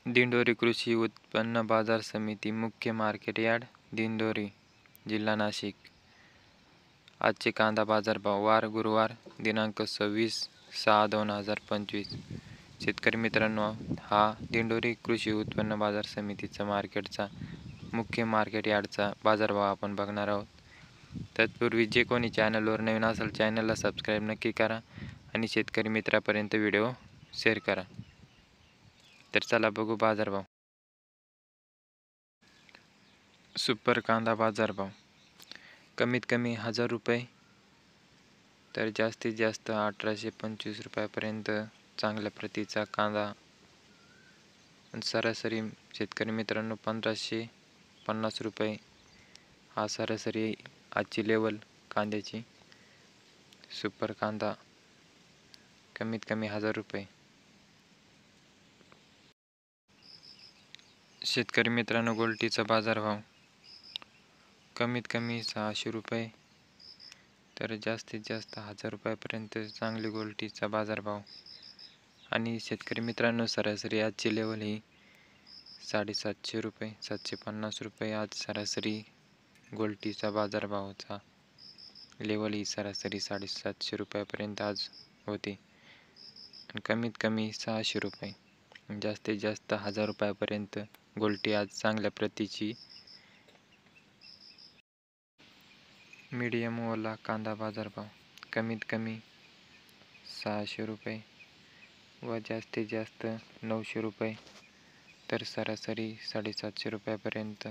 दिंडोरी कृषी उत्पन्न बाजार समिती मुख्य मार्केट यार्ड दिंडोरी जिल्हा नाशिक। आजचे कांदा बाजारभाव वार गुरुवार दिनांक 26/6/2025। शेतकरी मित्रांनो, हा दिंडोरी कृषी उत्पन्न बाजार समितीचा मार्केटचा मुख्य मार्केट यार्डचा बाजारभाव आपण बघणार आहोत। तत्पूर्वी जे कोणी चॅनलवर नवीन असेल चॅनलला सबस्क्राईब नक्की करा आणि शेतकरी मित्रापर्यंत व्हिडिओ शेअर करा। तर चला बघू बाजारभाव। सुपर कांदा बाजारभाव कमीत कमी 1000 रुपये तर जास्तीत जास्त 1825 रुपयापर्यंत चांगल्या प्रतीचा कांदा। सरासरी शेतकरी मित्रांनो 1550 रुपये हा सरासरी आजची लेवल कांद्याची। सुपर कांदा कमीत कमी 1000 रुपये। शेतकरी मित्रांनो, गोल्टीचा बाजारभाव कमीत कमी 600 रुपये तर जास्तीत जास्त 1000 रुपयापर्यंत चांगली गोल्टीचा बाजारभाव। आणि शेतकरी मित्रांनो, सरासरी आजची लेवल ही 750 रुपये 750 रुपये आज सरासरी गोल्टीचा बाजारभावाचा लेवल ही सरासरी 750 रुपयापर्यंत आज होती। आणि कमीत कमी 600 रुपये जास्तीत जास्त 1000 रुपयापर्यंत गोल्टी आज चांगल्या प्रतीची। मीडियम ओला कांदा बाजारभाव कमीत कमी 600 रुपये व जास्तीत जास्त 900 रुपये तर सरासरी 750 रुपयापर्यंत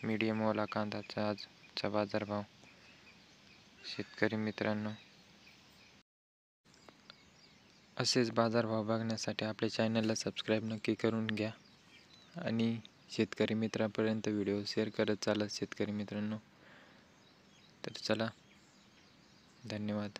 मीडियम ओला कांदाचा आजचा बाजारभाव। शेतकरी मित्रांनो, असेच बाजारभाव बघण्यासाठी आपल्या चॅनलला सबस्क्राईब नक्की करून घ्या आणि शेतकरी मित्रांपर्यंत व्हिडिओ शेअर करत चालत शेतकरी मित्रांनो। तर चला, धन्यवाद।